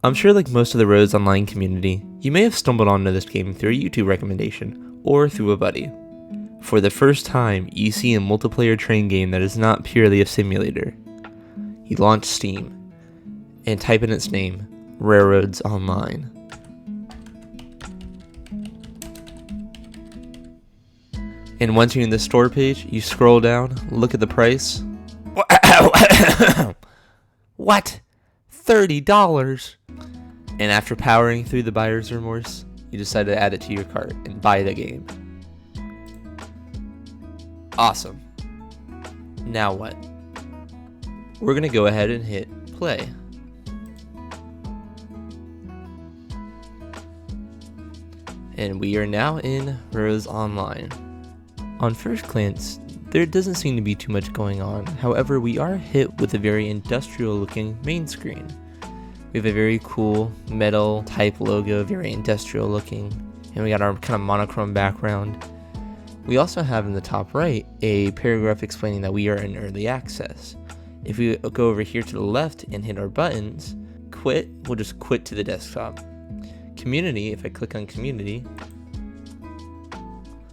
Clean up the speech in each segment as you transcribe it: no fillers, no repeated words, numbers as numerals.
I'm sure like most of the Rose Online community, you may have stumbled onto this game through a YouTube recommendation or through a buddy. For the first time, you see a multiplayer train game that is not purely a simulator. You launch Steam and type in its name, Railroads Online. And once you're in the store page, you scroll down, look at the price. What? $30? And after powering through the buyer's remorse, you decide to add it to your cart and buy the game. Awesome. Now what? We're going to go ahead and hit play. And we are now in Rose Online. On first glance, there doesn't seem to be too much going on. However, we are hit with a very industrial looking main screen. We have a very cool metal type logo, very industrial looking, and we got our kind of monochrome background. We also have in the top right a paragraph explaining that we are in early access. If we go over here to the left and hit our buttons, quit, we'll just quit to the desktop. Community, if I click on community,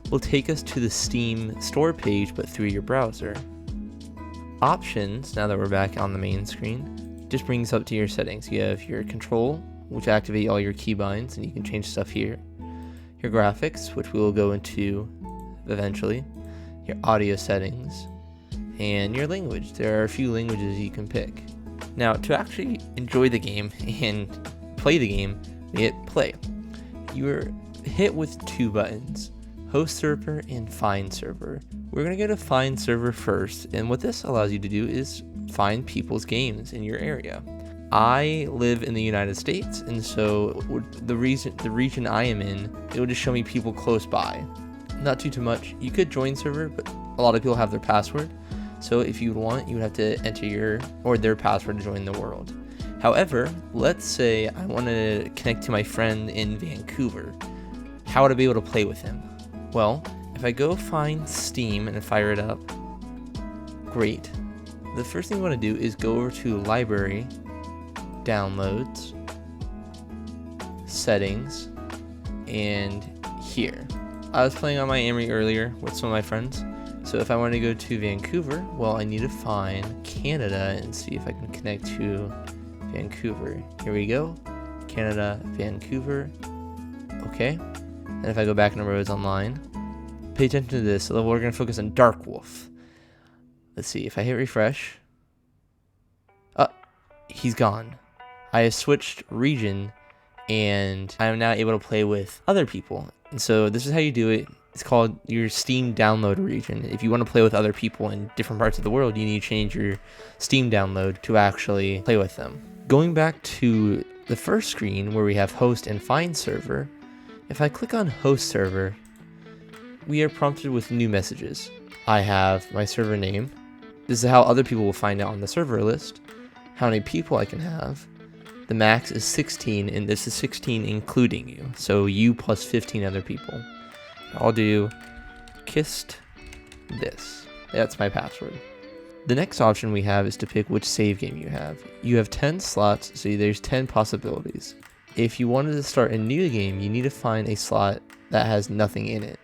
will take us to the Steam store page, but through your browser. Options, now that we're back on the main screen, just brings up to your settings. You have your control, which activate all your keybinds, and you can change stuff here. Your graphics, which we will go into eventually. Your audio settings, and your language. There are a few languages you can pick. Now, to actually enjoy the game and play the game, we hit play. You're hit with two buttons, host server and find server. We're going to go to find server first, and what this allows you to do is find people's games in your area. I live in the United States, and so the region I am in, it will just show me people close by. Not too much. You could join server, but a lot of people have their password, so if you want, you would have to enter your or their password to join the world. However, let's say I want to connect to my friend in Vancouver. How would I be able to play with him? Well, if I go find Steam and fire it up, great. The first thing you want to do is go over to Library, Downloads, Settings, and here. I was playing on my Amory earlier with some of my friends, so if I want to go to Vancouver, well, I need to find Canada and see if I can connect to Vancouver. Here we go, Canada, Vancouver, okay. And if I go back into Rose Online, pay attention to this. So we're going to focus on Dark Wolf. Let's see, if I hit refresh, he's gone. I have switched region, and I am now able to play with other people. And so this is how you do it. It's called your Steam download region. If you want to play with other people in different parts of the world, you need to change your Steam download to actually play with them. Going back to the first screen where we have host and find server, if I click on host server, we are prompted with new messages. I have my server name. This is how other people will find out on the server list. How many people I can have. The max is 16, and this is 16 including you. So you plus 15 other people. I'll do kissed this. That's my password. The next option we have is to pick which save game you have. You have 10 slots, so there's 10 possibilities. If you wanted to start a new game, you need to find a slot that has nothing in it.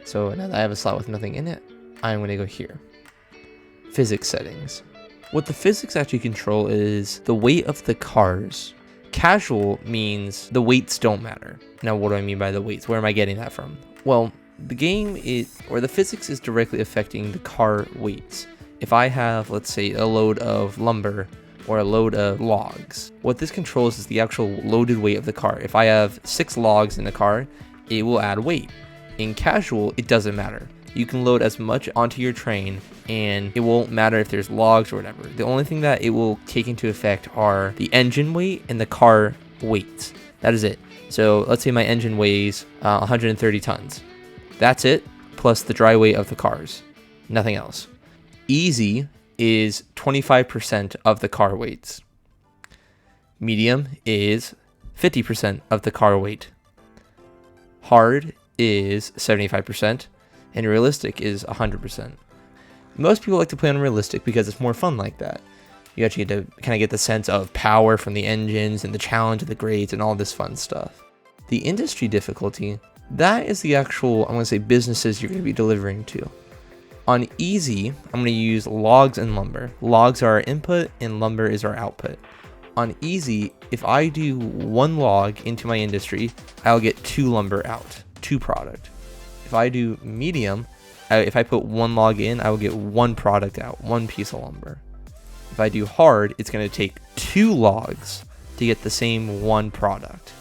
So now that I have a slot with nothing in it, I'm going to go here. Physics settings. What the physics actually control is the weight of the cars. Casual means the weights don't matter. Now, what do I mean by the weights? Where am I getting that from? Well, the physics is directly affecting the car weights. If I have, let's say, a load of lumber or a load of logs, what this controls is the actual loaded weight of the car. If I have 6 logs in the car, it will add weight. In casual, it doesn't matter. You can load as much onto your train, and it won't matter if there's logs or whatever. The only thing that it will take into effect are the engine weight and the car weights. That is it. So let's say my engine weighs 130 tons. That's it, plus the dry weight of the cars. Nothing else. Easy is 25% of the car weights. Medium is 50% of the car weight. Hard is 75%. And realistic is 100%. Most people like to play on realistic because it's more fun like that. You actually get to kind of get the sense of power from the engines and the challenge of the grades and all this fun stuff. The industry difficulty, that is the actual, I'm going to say, businesses you're going to be delivering to. On easy, I'm going to use logs and lumber. Logs are our input and lumber is our output. On easy, if I do 1 log into my industry, I'll get 2 lumber out, 2 product. If I do medium, if I put 1 log in, I will get 1 product out, 1 piece of lumber. If I do hard, it's going to take 2 logs to get the same 1 product.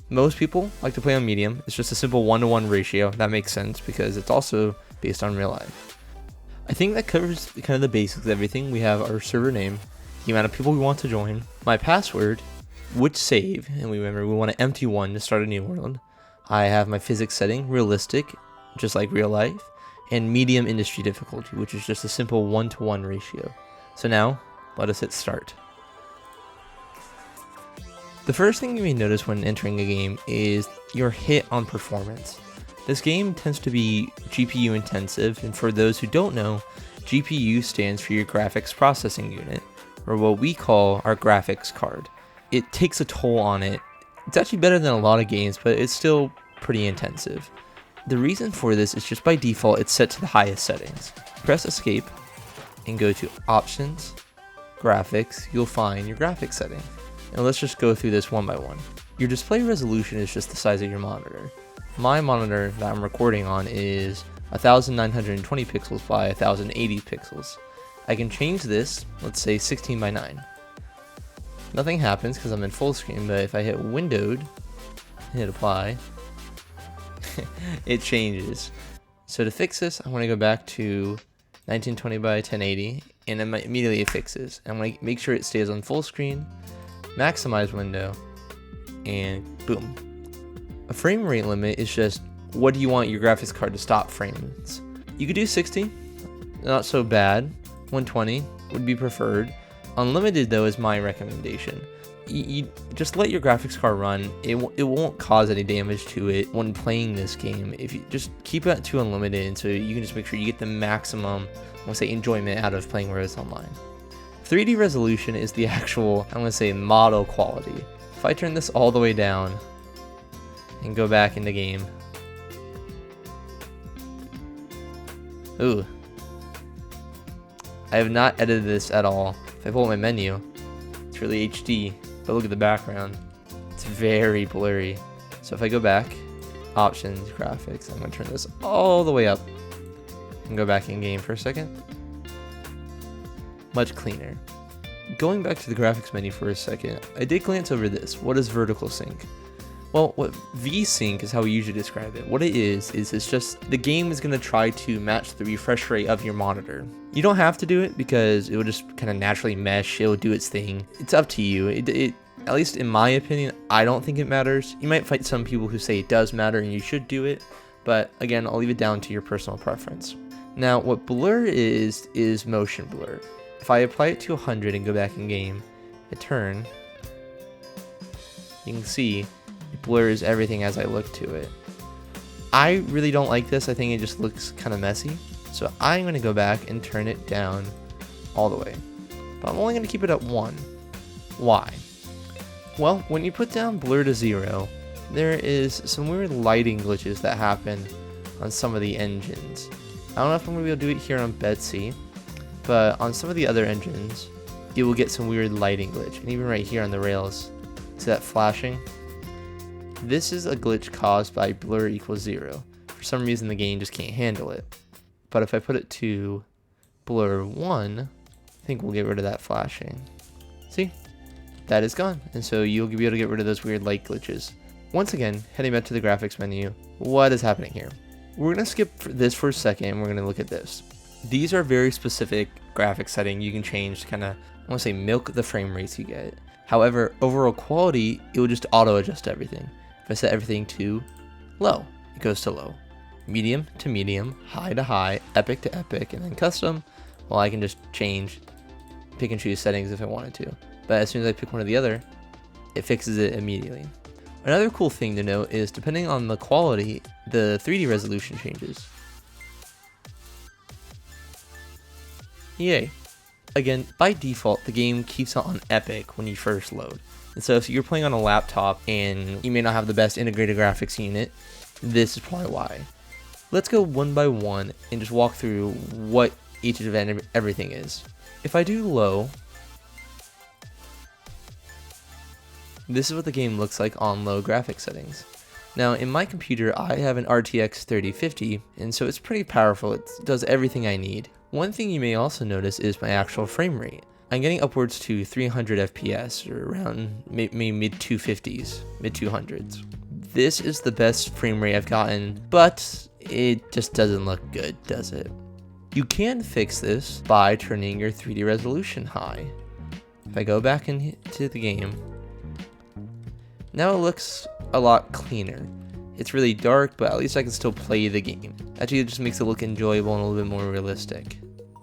Most people like to play on medium. It's just a simple 1-to-1 ratio. That makes sense because it's also based on real life. I think that covers kind of the basics of everything. We have our server name, the amount of people we want to join, my password, which save, and we want an empty one to start a new world. I have my physics setting, realistic, just like real life, and medium industry difficulty, which is just a simple 1-to-1 ratio. So now, let us hit start. The first thing you may notice when entering a game is your hit on performance. This game tends to be GPU intensive, and for those who don't know, GPU stands for your graphics processing unit, or what we call our graphics card. It takes a toll on it. It's actually better than a lot of games, but it's still pretty intensive. The reason for this is just by default it's set to the highest settings. Press escape and go to options, graphics, you'll find your graphics setting. And let's just go through this one by one. Your display resolution is just the size of your monitor. My monitor that I'm recording on is 1920 pixels by 1080 pixels. I can change this, let's say 16 by 9. Nothing happens because I'm in full screen, but if I hit windowed, hit apply, it changes. So to fix this, I want to go back to 1920 by 1080, and immediately it fixes. I'm going to make sure it stays on full screen, maximize window, and boom. A frame rate limit is just what do you want your graphics card to stop frames. You could do 60, not so bad. 120 would be preferred. Unlimited though is my recommendation. You just let your graphics card run. It won't cause any damage to it when playing this game. If you just keep it to unlimited, so you can just make sure you get the maximum, I'll say, enjoyment out of playing Rose Online. 3D resolution is the actual, I'm going to say, model quality. If I turn this all the way down and go back in the game, ooh, I have not edited this at all. If I pull up my menu, it's really HD, but look at the background, it's very blurry. So if I go back, options, graphics, I'm going to turn this all the way up and go back in game for a second. Much cleaner. Going back to the graphics menu for a second, I did glance over this. What is vertical sync? Well, what V-Sync is how we usually describe it. What it is it's just the game is going to try to match the refresh rate of your monitor. You don't have to do it because it will just kind of naturally mesh. It will do its thing. It's up to you. It at least in my opinion, I don't think it matters. You might find some people who say it does matter and you should do it, but again, I'll leave it down to your personal preference. Now, what blur is motion blur. If I apply it to 100 and go back in game, I turn, you can see it blurs everything as I look to it. I really don't like this. I think it just looks kind of messy. So I'm going to go back and turn it down all the way. But I'm only going to keep it at 1. Why? Well, when you put down blur to 0, there is some weird lighting glitches that happen on some of the engines. I don't know if I'm going to be able to do it here on Betsy, but on some of the other engines, you will get some weird lighting glitch. And even right here on the rails, see that flashing? This is a glitch caused by blur equals 0. For some reason, the game just can't handle it. But if I put it to blur 1, I think we'll get rid of that flashing. See? That is gone. And so you'll be able to get rid of those weird light glitches. Once again, heading back to the graphics menu, what is happening here? We're going to skip this for a second and we're going to look at this. These are very specific graphics setting you can change to kind of, I want to say, milk the frame rates you get. However, overall quality, it will just auto adjust everything. If I set everything to low, it goes to low. Medium to medium, high to high, epic to epic, and then custom, well, I can just change, pick and choose settings if I wanted to. But as soon as I pick one or the other, it fixes it immediately. Another cool thing to note is depending on the quality, the 3D resolution changes. Yay. Again, by default, the game keeps it on epic when you first load. And so if you're playing on a laptop and you may not have the best integrated graphics unit, this is probably why. Let's go one by one and just walk through what each of everything is. If I do low, this is what the game looks like on low graphics settings. Now in my computer I have an RTX 3050, and so it's pretty powerful. It does everything I need. One thing you may also notice is my actual frame rate. I'm getting upwards to 300 FPS, or around maybe mid 250s, mid 200s. This is the best frame rate I've gotten, but it just doesn't look good, does it? You can fix this by turning your 3D resolution high. If I go back into the game, now it looks a lot cleaner. It's really dark, but at least I can still play the game. Actually, it just makes it look enjoyable and a little bit more realistic.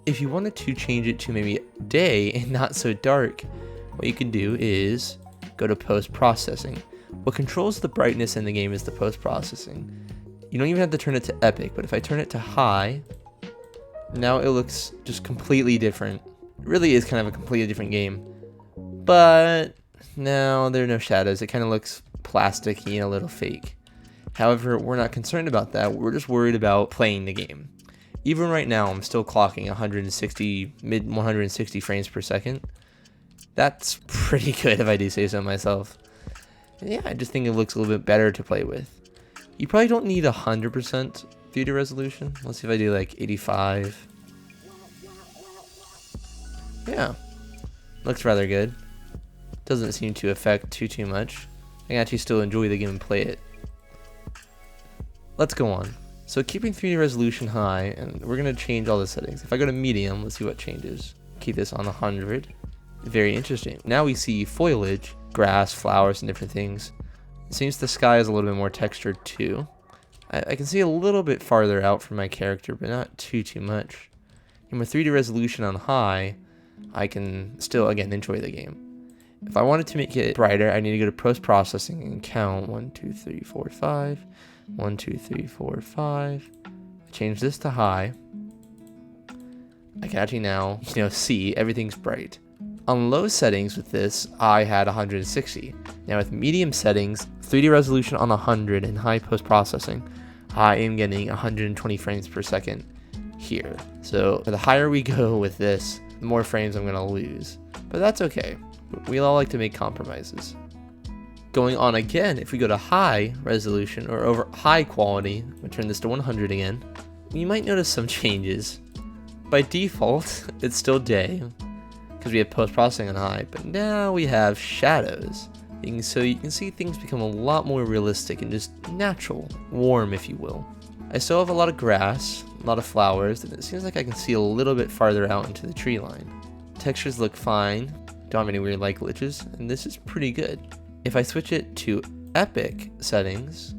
If you wanted to change it to maybe day and not so dark, what you can do is go to post-processing. What controls the brightness in the game is the post-processing. You don't even have to turn it to epic, but if I turn it to high, now it looks just completely different. It really is kind of a completely different game. But now there are no shadows. It kind of looks plasticky and a little fake. However, we're not concerned about that. We're just worried about playing the game. Even right now, I'm still clocking mid 160 frames per second. That's pretty good if I do say so myself. And yeah, I just think it looks a little bit better to play with. You probably don't need 100% 3D resolution. Let's see if I do like 85. Yeah, looks rather good. Doesn't seem to affect too much. I can actually still enjoy the game and play it. Let's go on. So keeping 3D resolution high, and we're going to change all the settings. If I go to medium, let's see what changes. Keep this on 100. Very interesting. Now we see foliage, grass, flowers, and different things. It seems the sky is a little bit more textured too. I can see a little bit farther out from my character, but not too much. And with 3D resolution on high, I can still, again, enjoy the game. If I wanted to make it brighter, I need to go to post-processing and count 1, 2, 3, 4, 5. 1, 2, 3, 4, 5. Change this to high. I can actually now, see everything's bright. On low settings with this, I had 160. Now with medium settings, 3D resolution on 100 and high post-processing, I am getting 120 frames per second here. So the higher we go with this, the more frames I'm going to lose. But that's okay. We all like to make compromises. Going on again, if we go to high resolution or over high quality, we turn this to 100 again, you might notice some changes. By default, it's still day because we have post-processing on high, but now we have shadows. So you can see things become a lot more realistic and just natural, warm if you will. I still have a lot of grass, a lot of flowers, and it seems like I can see a little bit farther out into the tree line. Textures look fine, don't have any weird light glitches, and this is pretty good. If I switch it to epic settings,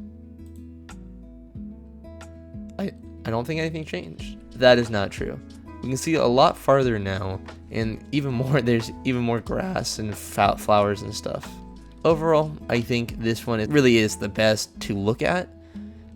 I don't think anything changed. That is not true. We can see a lot farther now, and there's even more grass and flowers and stuff. Overall, I think this one really is the best to look at.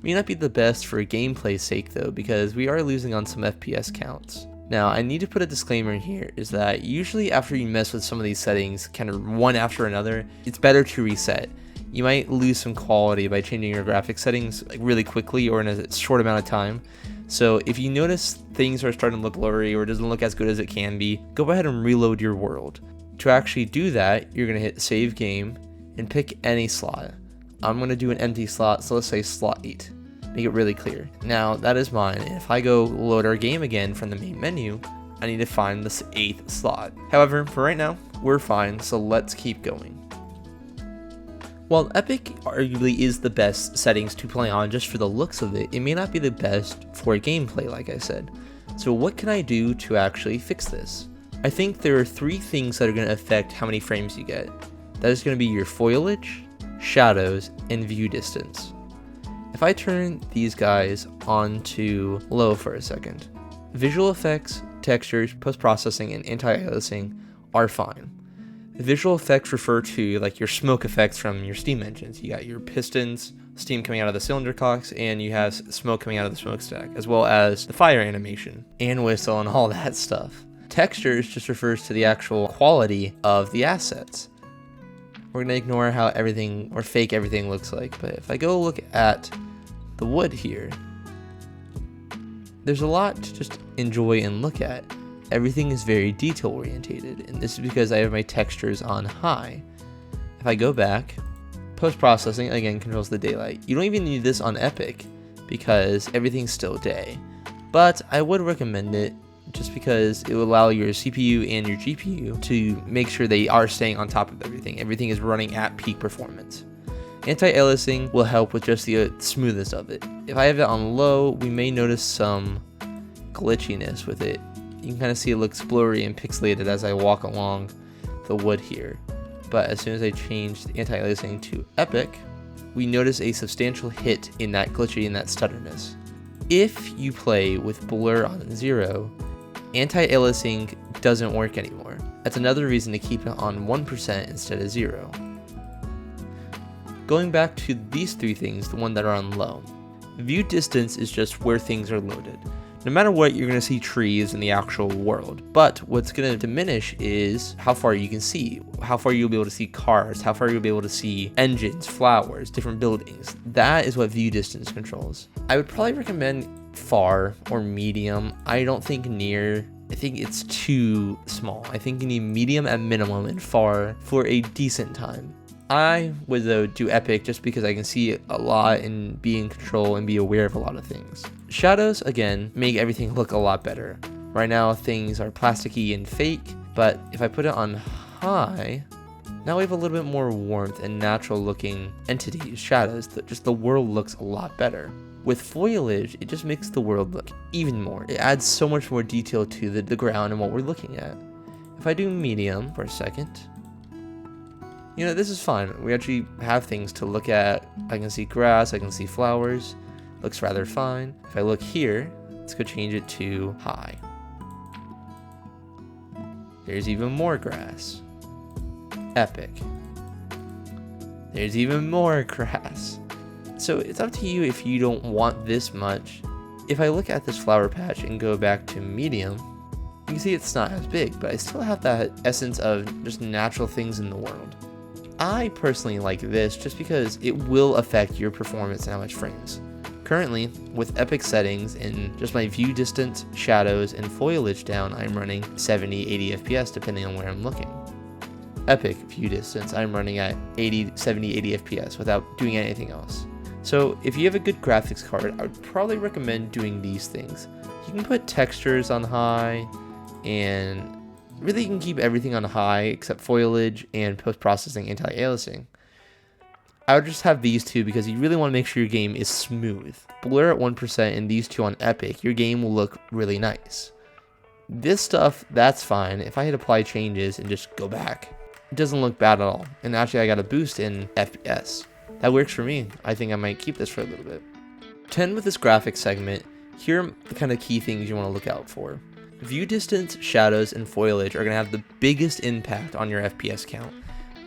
May not be the best for gameplay's sake though, because we are losing on some FPS counts. Now, I need to put a disclaimer in here, is that usually after you mess with some of these settings, kind of one after another, it's better to reset. You might lose some quality by changing your graphics settings like really quickly or in a short amount of time. So if you notice things are starting to look blurry or it doesn't look as good as it can be, go ahead and reload your world. To actually do that, you're going to hit save game and pick any slot. I'm going to do an empty slot, so let's say slot 8. Make it really clear. Now that is mine, and if I go load our game again from the main menu, I need to find this 8th slot. However, for right now, we're fine, so let's keep going. While Epic arguably is the best settings to play on just for the looks of it, it may not be the best for gameplay, like I said. So what can I do to actually fix this? I think there are 3 things that are going to affect how many frames you get. That is going to be your foliage, shadows, and view distance. If I turn these guys onto low for a second, visual effects, textures, post-processing, and anti-aliasing are fine. The visual effects refer to like your smoke effects from your steam engines. You got your pistons, steam coming out of the cylinder cocks, and you have smoke coming out of the smokestack, as well as the fire animation and whistle and all that stuff. Textures just refers to the actual quality of the assets. We're going to ignore how everything or fake everything looks like, but if I go look at the wood here, there's a lot to just enjoy and look at. Everything is very detail orientated, and this is because I have my textures on high. If I go back, post-processing again controls the daylight. You don't even need this on Epic because everything's still day, but I would recommend it just because it will allow your CPU and your GPU to make sure they are staying on top of everything. Everything is running at peak performance. Anti-aliasing will help with just the smoothness of it. If I have it on low, we may notice some glitchiness with it. You can kind of see it looks blurry and pixelated as I walk along the wood here. But as soon as I change the anti-aliasing to Epic, we notice a substantial hit in that glitchy and that stutterness. If you play with blur on 0, anti-aliasing doesn't work anymore. That's another reason to keep it on 1% instead of 0. Going back to these three things, the one that are on low. View distance is just where things are loaded. No matter what, you're going to see trees in the actual world, but what's going to diminish is how far you can see, how far you'll be able to see cars, how far you'll be able to see engines, flowers, different buildings. That is what view distance controls. I would probably recommend far or medium. I don't think near. I think it's too small. I think you need medium at minimum and far for a decent time. I would though do Epic just because I can see a lot and be in control and be aware of a lot of things. Shadows, again, make everything look a lot better. Right now things are plasticky and fake, but if I put it on high, now we have a little bit more warmth and natural looking entities, shadows, just the world looks a lot better. With foliage, it just makes the world look even more. It adds so much more detail to the ground and what we're looking at. If I do medium for a second, you know, this is fine. We actually have things to look at. I can see grass, I can see flowers. Looks rather fine. If I look here, let's go change it to high. There's even more grass. Epic. There's even more grass. So it's up to you if you don't want this much. If I look at this flower patch and go back to medium, you can see it's not as big, but I still have that essence of just natural things in the world. I personally like this just because it will affect your performance and how much frames. Currently, with Epic settings and just my view distance, shadows, and foliage down, I'm running 70, 80 FPS depending on where I'm looking. Epic view distance, I'm running at 80, 70, 80 FPS without doing anything else. So if you have a good graphics card, I would probably recommend doing these things. You can put textures on high, and really you can keep everything on high except foliage and post-processing anti-aliasing. I would just have these two because you really want to make sure your game is smooth. Blur at 1% and these two on Epic, your game will look really nice. This stuff, that's fine. If I hit apply changes and just go back, it doesn't look bad at all. And actually I got a boost in FPS. That works for me. I think I might keep this for a little bit. 10 with this graphics segment, here are the kind of key things you want to look out for. View distance, shadows, and foliage are going to have the biggest impact on your FPS count.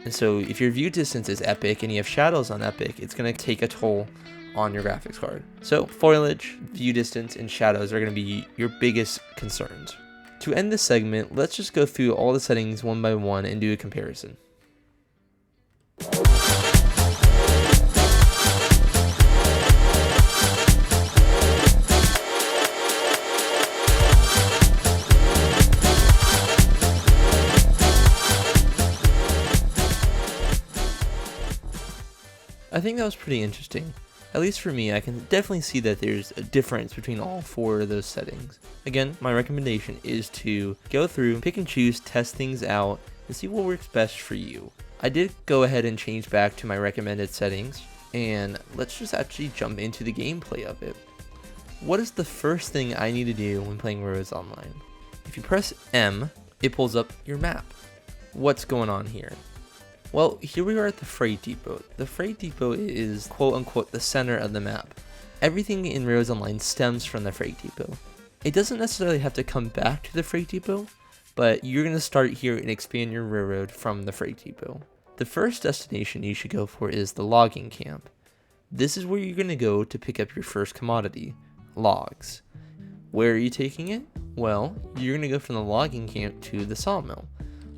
And so if your view distance is Epic and you have shadows on Epic, it's going to take a toll on your graphics card. So foliage, view distance, and shadows are going to be your biggest concerns. To end this segment, let's just go through all the settings one by one and do a comparison. I think that was pretty interesting. At least for me, I can definitely see that there's a difference between all four of those settings. Again, my recommendation is to go through, pick and choose, test things out, and see what works best for you. I did go ahead and change back to my recommended settings, and let's just actually jump into the gameplay of it. What is the first thing I need to do when playing Roads Online? If you press M, it pulls up your map. What's going on here? Well, here we are at the freight depot. The freight depot is quote-unquote the center of the map. Everything in Roads Online stems from the freight depot. It doesn't necessarily have to come back to the freight depot, but you're going to start here and expand your railroad from the freight depot. The first destination you should go for is the logging camp. This is where you're going to go to pick up your first commodity, logs. Where are you taking it? Well, you're going to go from the logging camp to the sawmill.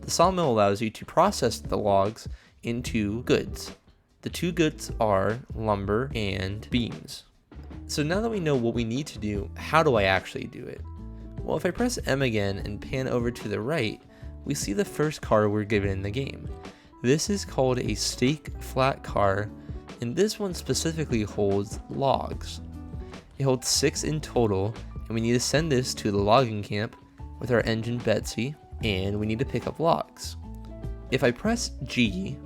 The sawmill allows you to process the logs into goods. The two goods are lumber and beams. So now that we know what we need to do, how do I actually do it? Well, if I press M again and pan over to the right, we see the first car we're given in the game. This is called a stake Flatcar, and this one specifically holds logs. It holds 6 in total, and we need to send this to the logging camp with our engine Betsy, and we need to pick up logs. If I press G,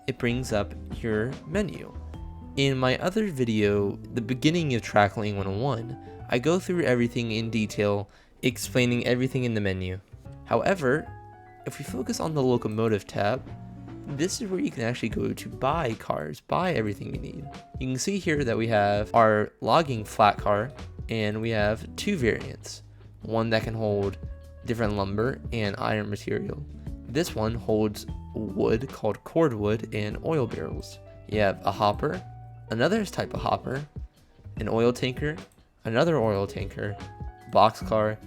it brings up your menu. In my other video, the beginning of Track Laying 101, I go through everything in detail, explaining everything in the menu. However, if we focus on the Locomotive tab, this is where you can actually go to buy cars, buy everything you need. You can see here that we have our logging Flatcar, and we have 2 variants. One that can hold different lumber and iron material. This one holds wood called cordwood and oil barrels. You have a hopper, another type of hopper, an oil tanker, another oil tanker, boxcar,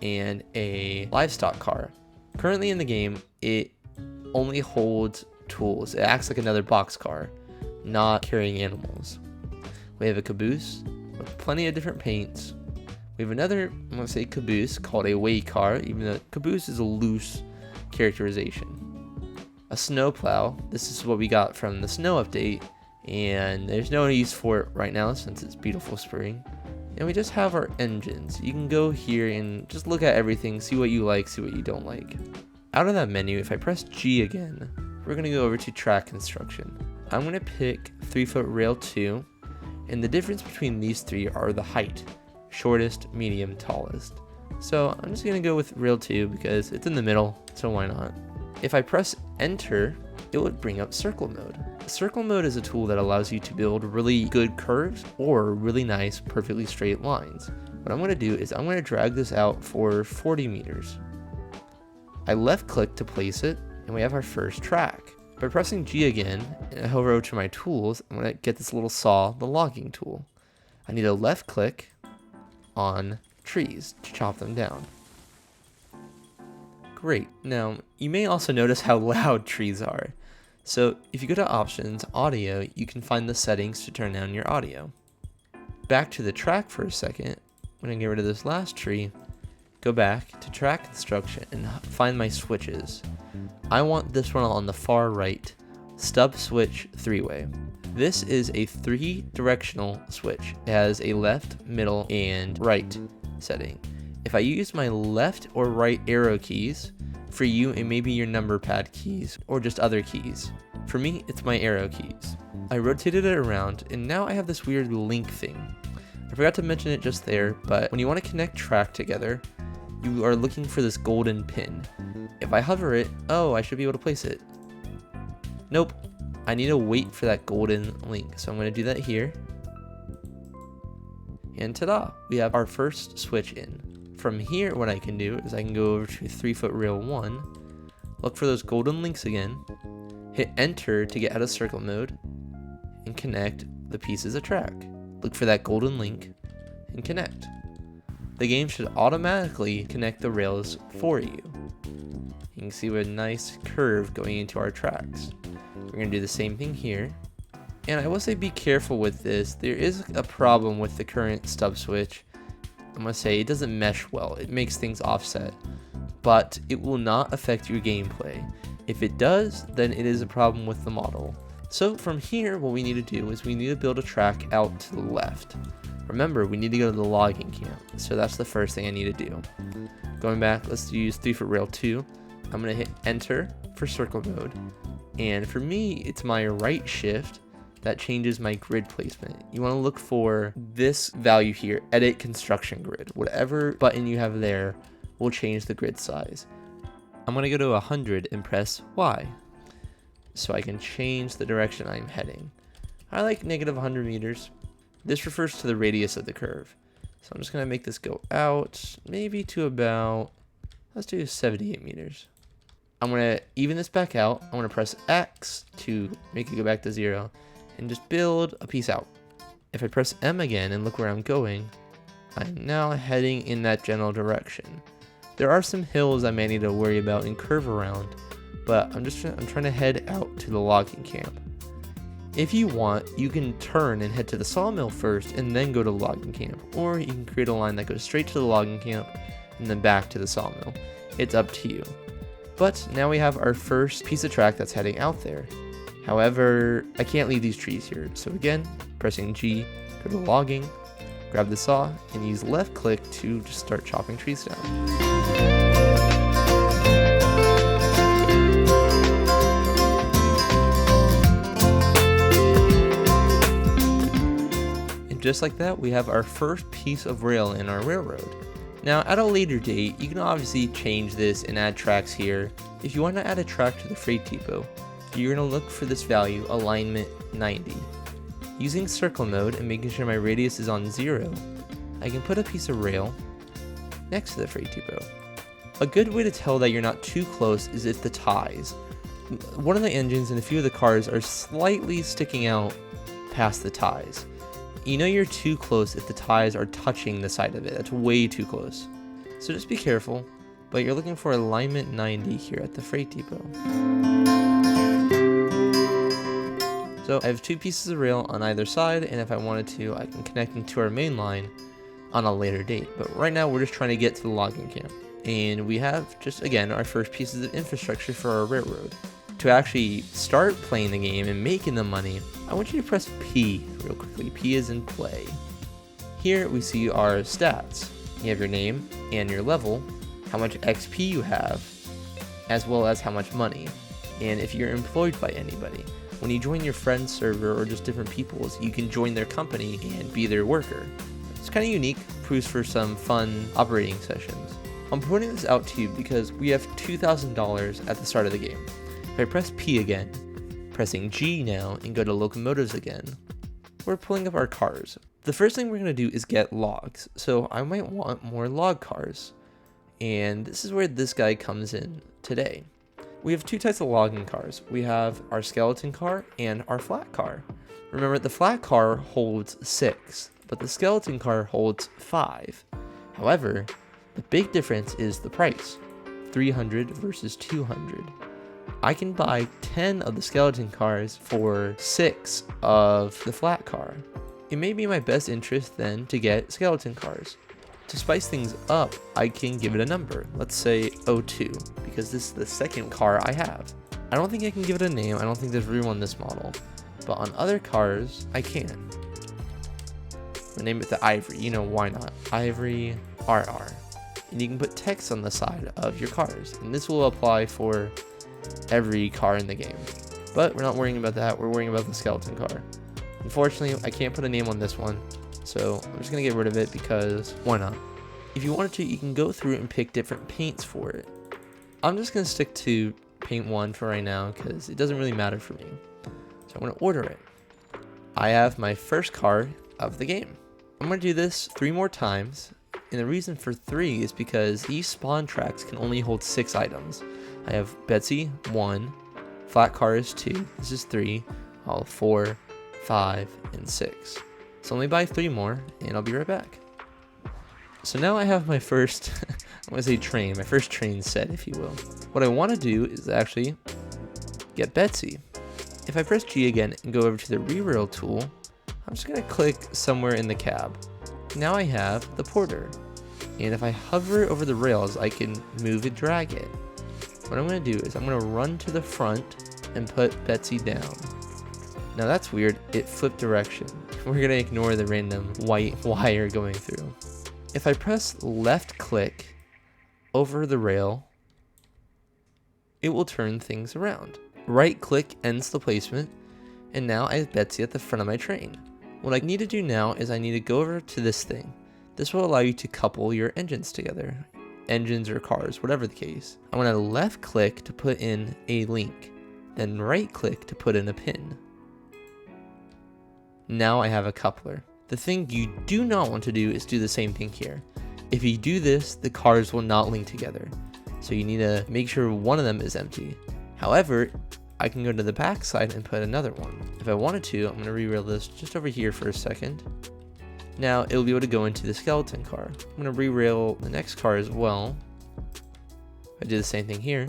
and a livestock car. Currently in the game, it only holds tools. It acts like another boxcar, not carrying animals. We have a caboose with plenty of different paints. We have another, I'm going to say caboose, called a way car, even though caboose is a loose characterization. A snowplow. This is what we got from the snow update, and there's no use for it right now since it's beautiful spring. And we just have our engines. You can go here and just look at everything, see what you like, see what you don't like. Out of that menu, if I press G again, we're going to go over to track construction. I'm going to pick 3-foot rail 2, and the difference between these 3 are the height. Shortest, medium, tallest. So I'm just going to go with rail 2 because it's in the middle, so why not? If I press enter, it would bring up circle mode. Circle mode is a tool that allows you to build really good curves or really nice, perfectly straight lines. What I'm going to do is I'm going to drag this out for 40 meters. I left click to place it, and we have our first track. By pressing G again, and I hover over to my tools, I'm going to get this little saw, the logging tool. I need a left click on trees to chop them down. Great. Now, you may also notice how loud trees are. So if you go to options, audio, you can find the settings to turn down your audio. Back to the track for a second. I'm going to get rid of this last tree, go back to track construction and find my switches. I want this one on the far right, stub switch 3-way. This is a 3-directional switch. It has a left, middle, and right setting. If I use my left or right arrow keys, for you it may be your number pad keys or just other keys. For me, it's my arrow keys. I rotated it around and now I have this weird link thing. I forgot to mention it just there, but when you want to connect track together, you are looking for this golden pin. If I hover it, oh, I should be able to place it. Nope, I need to wait for that golden link. So I'm going to do that here. And ta-da, we have our first switch in. From here, what I can do is I can go over to 3-foot rail 1, look for those golden links again, hit enter to get out of circle mode, and connect the pieces of track. Look for that golden link and connect. The game should automatically connect the rails for you. You can see a nice curve going into our tracks. We're going to do the same thing here. And I will say be careful with this. There is a problem with the current stub switch. I'm going to say it doesn't mesh well. It makes things offset. But it will not affect your gameplay. If it does, then it is a problem with the model. So from here, what we need to do is we need to build a track out to the left. Remember, we need to go to the logging camp. So that's the first thing I need to do. Going back, let's use 3-foot rail 2. I'm going to hit enter for circle mode. And for me, it's my right shift that changes my grid placement. You want to look for this value here, edit construction grid. Whatever button you have there will change the grid size. I'm going to go to 100 and press Y so I can change the direction I'm heading. I like negative 100 meters. This refers to the radius of the curve. So I'm just going to make this go out maybe to about, let's do 78 meters. I'm going to even this back out. I'm going to press X to make it go back to 0 and just build a piece out. If I press M again and look where I'm going, I'm now heading in that general direction. There are some hills I may need to worry about and curve around, but I'm trying to head out to the logging camp. If you want, you can turn and head to the sawmill first and then go to the logging camp, or you can create a line that goes straight to the logging camp and then back to the sawmill. It's up to you. But now we have our first piece of track that's heading out there. However, I can't leave these trees here, so again, pressing G, go to logging, grab the saw, and use left click to just start chopping trees down. And just like that, we have our first piece of rail in our railroad. Now, at a later date, you can obviously change this and add tracks here. If you want to add a track to the freight depot, you're going to look for this value, alignment 90. Using circle mode and making sure my radius is on 0, I can put a piece of rail next to the freight depot. A good way to tell that you're not too close is if the ties. One of the engines and a few of the cars are slightly sticking out past the ties. You know you're too close if the ties are touching the side of it. That's way too close. So just be careful, but you're looking for alignment 90 here at the freight depot. So I have 2 pieces of rail on either side, and if I wanted to, I can connect them to our main line on a later date. But right now we're just trying to get to the logging camp. And we have just, again, our first pieces of infrastructure for our railroad. To actually start playing the game and making the money, I want you to press P real quickly. P is in play. Here we see our stats. You have your name and your level, how much XP you have, as well as how much money, and if you're employed by anybody. When you join your friend's server or just different people's, you can join their company and be their worker. It's kind of unique, proves for some fun operating sessions. I'm pointing this out to you because we have $2,000 at the start of the game. If I press P again, pressing G now, and go to locomotives again, we're pulling up our cars. The first thing we're going to do is get logs, so I might want more log cars. And this is where this guy comes in today. We have 2 types of logging cars. We have our skeleton car and our flat car. Remember, the flat car holds 6, but the skeleton car holds 5. However, the big difference is the price, 300 versus 200. I can buy 10 of the skeleton cars for 6 of the flat car. It may be in my best interest then to get skeleton cars. To spice things up, I can give it a number. Let's say 02, because this is the second car I have. I don't think I can give it a name. I don't think there's room on this model, but on other cars, I can. I'll name it the Ivory, you know, why not? Ivory RR. And you can put text on the side of your cars, and this will apply for every car in the game. But we're not worrying about that, we're worrying about the skeleton car. Unfortunately, I can't put a name on this one, so I'm just gonna get rid of it because why not? If you wanted to, you can go through and pick different paints for it. I'm just gonna stick to paint 1 for right now because it doesn't really matter for me. So I'm gonna order it. I have my first car of the game. I'm gonna do this 3 more times, and the reason for 3 is because these spawn tracks can only hold 6 items. I have Betsy 1, Flatcar is 2, this is 3, all 4, 5, and 6. So only buy 3 more, and I'll be right back. So now I have my first, I want to say train, my first train set, if you will. What I want to do is actually get Betsy. If I press G again and go over to the Rerail tool, I'm just going to click somewhere in the cab. Now I have the porter. And if I hover over the rails, I can move and drag it. What I'm going to do is I'm going to run to the front and put Betsy down. Now that's weird, it flipped direction. We're going to ignore the random white wire going through. If I press left click over the rail, it will turn things around. Right click ends the placement, and now I have Betsy at the front of my train. What I need to do now is I need to go over to this thing. This will allow you to couple your engines together. Engines or cars, whatever the case. I'm going to left click to put in a link, then right click to put in a pin. Now I have a coupler. The thing you do not want to do is do the same thing here. If you do this, the cars will not link together. So you need to make sure one of them is empty. However, I can go to the back side and put another one. If I wanted to, I'm going to rerail this just over here for a second. Now it'll be able to go into the skeleton car. I'm going to re-rail the next car as well. I do the same thing here.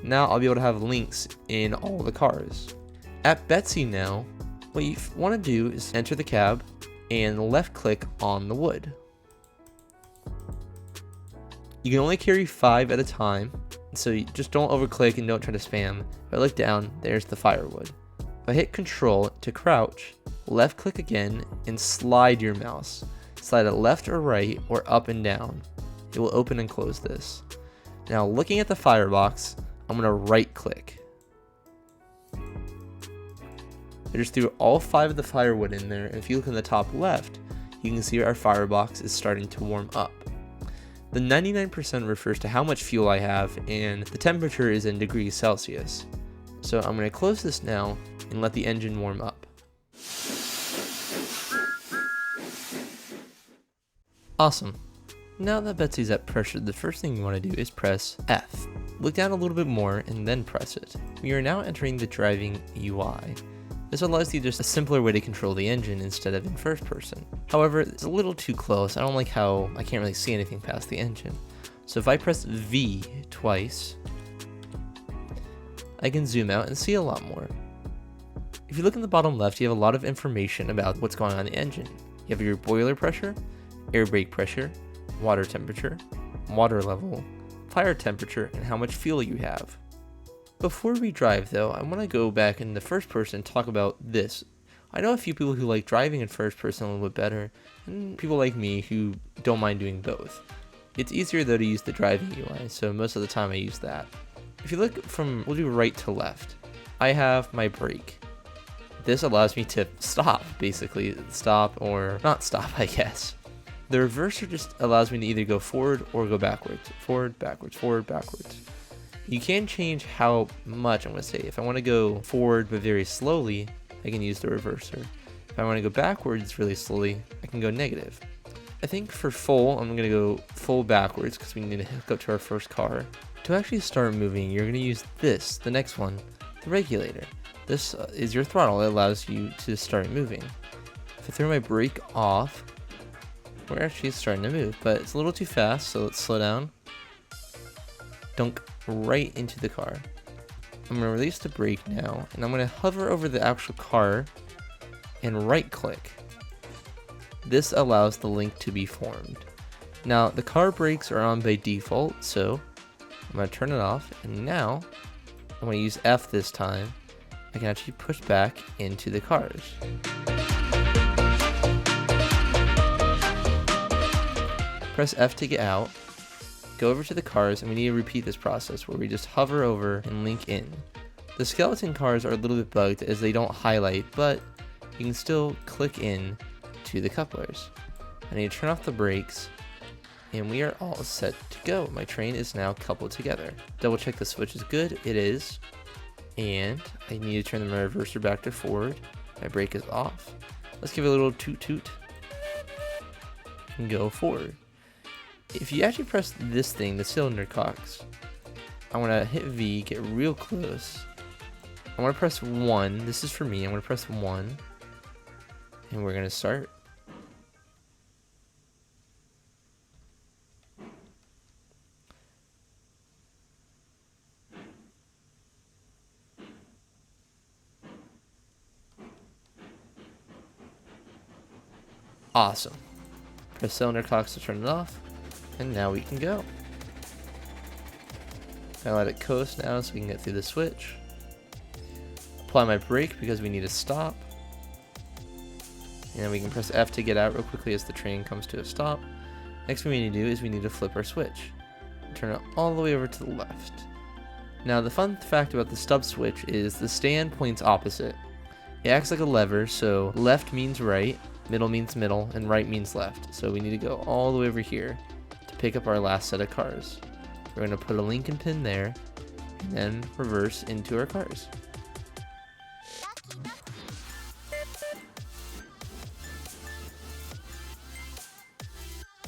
Now I'll be able to have links in all the cars. At Betsy now, what you want to do is enter the cab and left click on the wood. You can only carry 5 at a time, so you just don't overclick and don't try to spam. If I look down, there's the firewood. If I hit Control to crouch, left click again and slide your mouse. Slide it left or right or up and down. It will open and close this. Now looking at the firebox, I'm going to right click. I just threw all 5 of the firewood in there, and if you look in the top left, you can see our firebox is starting to warm up. The 99% refers to how much fuel I have, and the temperature is in degrees Celsius. So I'm going to close this now and let the engine warm up. Awesome. Now that Betsy's at pressure, the first thing you want to do is press F. Look down a little bit more and then press it. We are now entering the driving UI. This allows you just a simpler way to control the engine instead of in first person. However, it's a little too close. I don't like how I can't really see anything past the engine. So if I press V twice, I can zoom out and see a lot more. If you look in the bottom left, you have a lot of information about what's going on in the engine. You have your boiler pressure, air brake pressure, water temperature, water level, fire temperature, and how much fuel you have. Before we drive though, I want to go back in the first person and talk about this. I know a few people who like driving in first person a little bit better, and people like me who don't mind doing both. It's easier though to use the driving UI, so most of the time I use that. If you look we'll do right to left. I have my brake. This allows me to stop, basically. Stop or not stop, I guess. The reverser just allows me to either go forward or go backwards. Forward, backwards, forward, backwards. You can change how much I'm going to say. If I want to go forward but very slowly, I can use the reverser. If I want to go backwards really slowly, I can go negative. I think for full, I'm going to go full backwards because we need to hook up to our first car. To actually start moving, you're going to use this, the next one, the regulator. This is your throttle. It allows you to start moving. If I throw my brake off, we're actually starting to move, but it's a little too fast, so let's slow down. Dunk right into the car. I'm going to release the brake now, and I'm going to hover over the actual car and right click. This allows the link to be formed. Now the car brakes are on by default, so I'm going to turn it off, and now I'm going to use F this time. I can actually push back into the cars. Press F to get out. Go over to the cars, and we need to repeat this process where we just hover over and link in. The skeleton cars are a little bit bugged as they don't highlight, but you can still click in to the couplers. I need to turn off the brakes, and we are all set to go. My train is now coupled together. Double check the switch is good. It is. And I need to turn the reverser back to forward. My brake is off. Let's give it a little toot toot and go forward. If you actually press this thing, the cylinder cocks, I want to hit V, get real close. I want to press 1. This is for me. I'm going to press 1. And we're going to start. Awesome. Press cylinder cocks to turn it off. And now we can go. I let it coast now so we can get through the switch. Apply my brake because we need to stop. And then we can press F to get out real quickly as the train comes to a stop. Next thing we need to do is we need to flip our switch. Turn it all the way over to the left. Now the fun fact about the stub switch is the stand points opposite. It acts like a lever, so left means right, middle means middle, and right means left. So we need to go all the way over here to pick up our last set of cars. We're going to put a Lincoln pin there, and then reverse into our cars.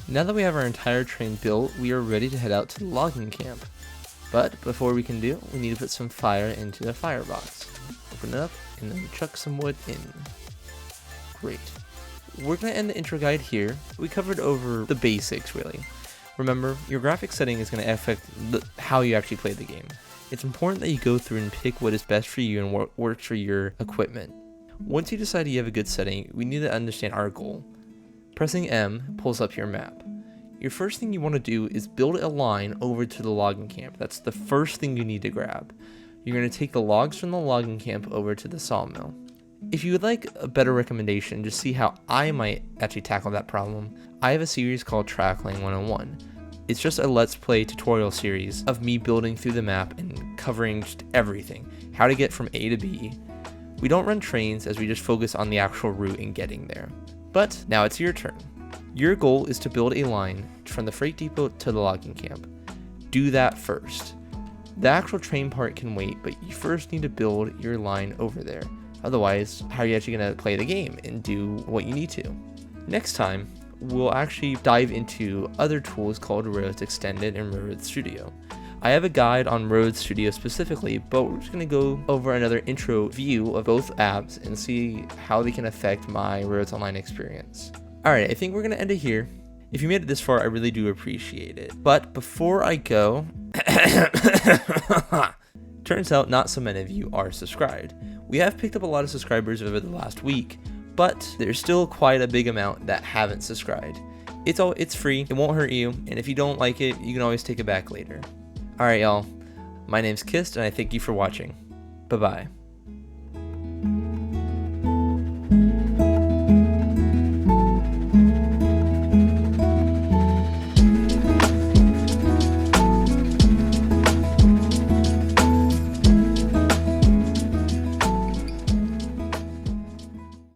Now that we have our entire train built, we are ready to head out to the logging camp. But before we can do, we need to put some fire into the firebox. Open it up, and then chuck some wood in. Great. we're going to end the intro guide here. We covered over the basics, really. Remember, your graphics setting is going to affect how you actually play the game. It's important that you go through and pick what is best for you and what works for your equipment. Once you decide you have a good setting, we need to understand our goal. Pressing M pulls up your map. Your first thing you want to do is build a line over to the logging camp. That's the first thing you need to grab. You're going to take the logs from the logging camp over to the sawmill. If you would like a better recommendation, just see how I might actually tackle that problem, I have a series called Trackling 101. It's just a let's play tutorial series of me building through the map and covering just everything, how to get from A to B. We don't run trains as we just focus on the actual route and getting there. But now it's your turn. Your goal is to build a line from the freight depot to the logging camp. Do that first. The actual train part can wait, but you first need to build your line over there. Otherwise, how are you actually going to play the game and do what you need to? Next time, we'll actually dive into other tools called Roads Extended and Roads Studio. I have a guide on Roads Studio specifically, but we're just going to go over another intro view of both apps and see how they can affect my Roads Online experience. Alright, I think we're going to end it here. If you made it this far, I really do appreciate it. But before I go, turns out not so many of you are subscribed. We have picked up a lot of subscribers over the last week, but there's still quite a big amount that haven't subscribed. It's free, it won't hurt you, and if you don't like it, you can always take it back later. Alright y'all, my name's Kist, and I thank you for watching. Bye-bye.